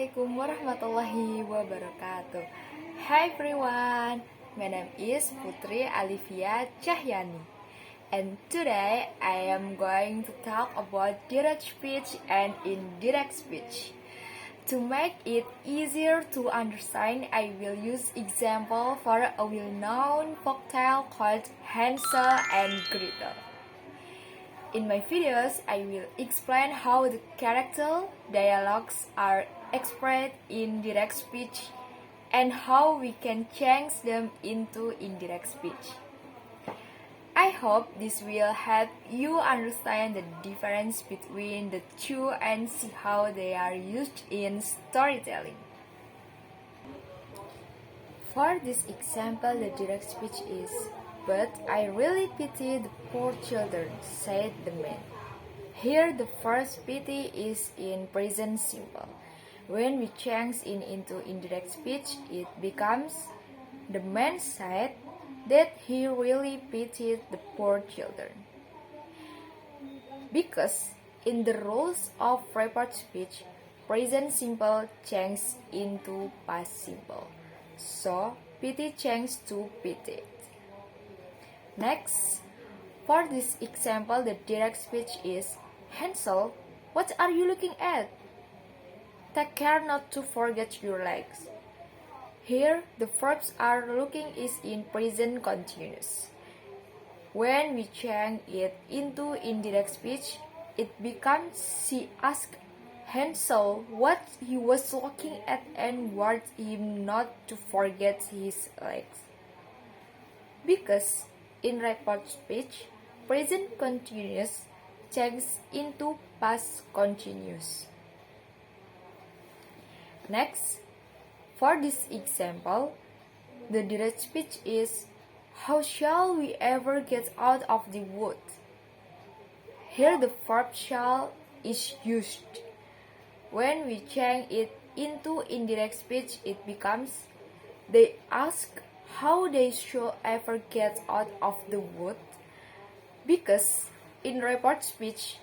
Assalamualaikum warahmatullahi wabarakatuh. Hi everyone, my name is Putri Alivia Cahyani, and today I am going to talk about direct speech and indirect speech. To make it easier to understand, I will use example for a well-known folktale called Hansel and Gretel. In my videos, I will explain how the character dialogues are expressed in direct speech and how we can change them into indirect speech. I hope this will help you understand the difference between the two and see how they are used in storytelling. For this example, the direct speech is, "But I really pity the poor children," said the man. Here the first pity is in present simple. When we change it into indirect speech, it becomes, "The man said that he really pitied the poor children." Because in the rules of report speech, present simple changes into past simple. So, pity changed to pitied. Next, for this example, the direct speech is, "Hansel, what are you looking at? Take care not to forget your legs." Here, the verbs are looking is in present continuous. When we change it into indirect speech, it becomes, she asked Hansel what he was looking at and warned him not to forget his legs. Because in report speech, present continuous changes into past continuous. Next, for this example, the direct speech is, "How shall we ever get out of the wood?" Here the verb shall is used. When we change it into indirect speech, it becomes, they ask how they should ever get out of the wood. Because in report speech,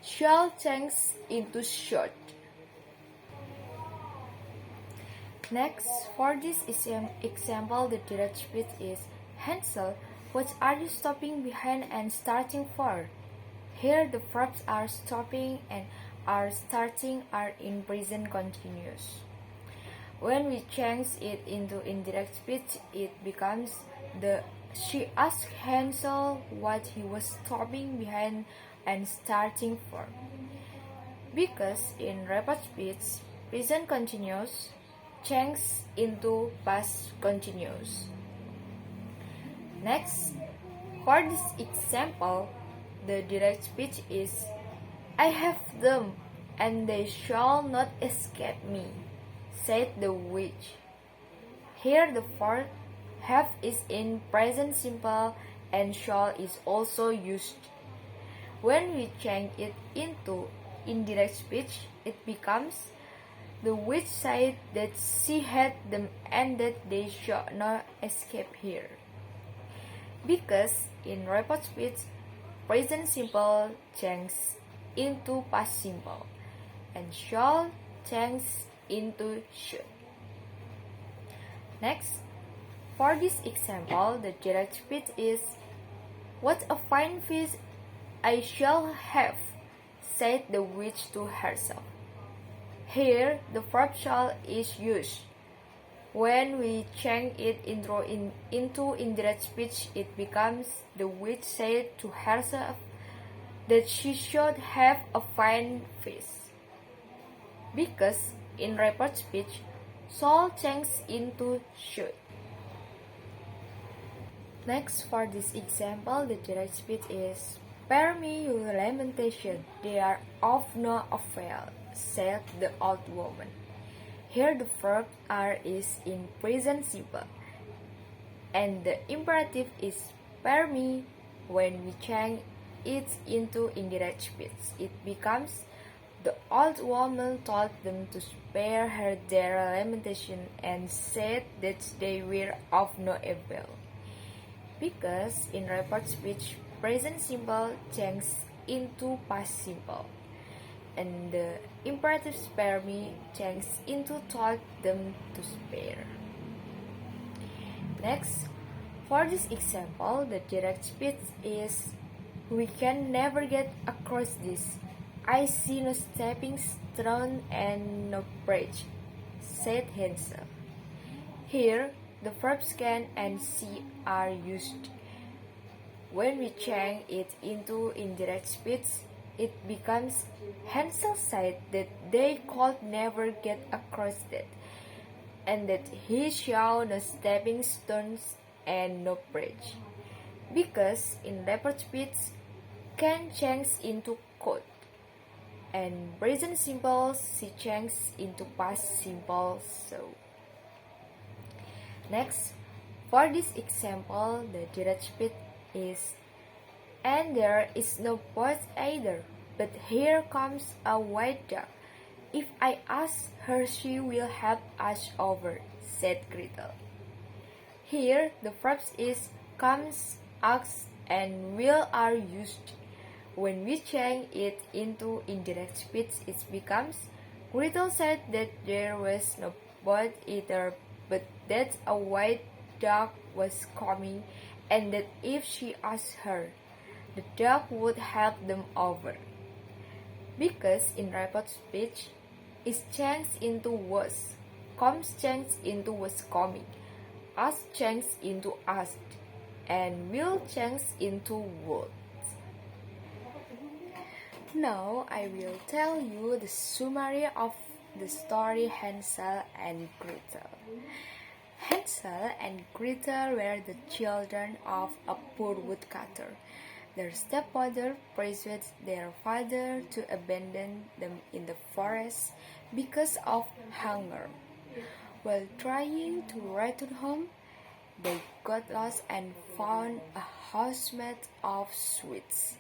shall changes into should. Next, for this example, the direct speech is, "Hansel, what are you stopping behind and starting for?" Here the verbs are stopping and are starting are in present continuous. When we change it into indirect speech, it becomes, she asked Hansel what he was stopping behind and starting for. Because in report speech, present continuous changes into past continuous. Next, for this example, the direct speech is, "I have them, and they shall not escape me," said the witch. Here the verb have is in present simple and shall is also used. When we change it into indirect speech, it becomes, the witch said that she had them and that they shall not escape her. Because in report speech, present simple changes into past simple and shall changes into should. Next, for this example, the direct speech is, "What a fine fish I shall have," said the witch to herself. Here, the verb shall is used. When we change it into indirect speech, it becomes, the witch said to herself that she should have a fine fish. Because in report speech, shall changes into should. Next, for this example, the direct speech is, "Spare me your lamentation, they are of no avail," said the old woman. Here the verb are is in present simple, and the imperative is spare me. When we change it into indirect speech, it becomes, the old woman told them to spare her their lamentation and said that they were of no avail. Because in report speech, present simple changes into past simple, and the imperative spare me changes into told them to spare. Next, for this example, the direct speech is we can never get across this. I see no stepping stone and no bridge, said Hansel. Here, the verbs can and see are used. When we change it into indirect speech, it becomes Hansel said that they could never get across that, and that he saw no stepping stones and no bridge. Because in rapid speech can change into could, and present simple she changes into past simple so. Next, for this example, the direct speech is and there is no boat either, but here comes a white duck. If I ask her, she will help us over, said Gretel. Here, the verbs is comes, asks, and will are used. When we change it into indirect speech, it becomes Gretel said that there was no boat either, but that a white duck was coming, and that if she asked her, the duck would help them over. Because in rapid speech, it changes into was, comes changes into was coming, ask changes into asked, and will change into would. Now I will tell you the summary of the story Hansel and Gretel. Hansel and Gretel were the children of a poor woodcutter. Their stepmother persuaded their father to abandon them in the forest because of hunger. While trying to return home, they got lost and found a house made of sweets.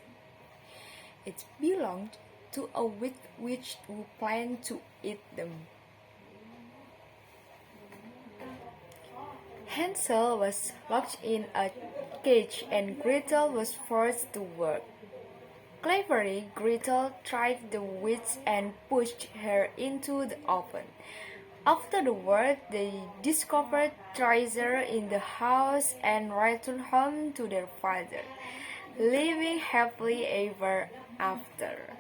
It belonged to a wicked witch who planned to eat them. Hansel was locked in a cage and Gretel was forced to work. Cleverly, Gretel tried the witch and pushed her into the oven. After the work, they discovered treasure in the house and returned home to their father, living happily ever after.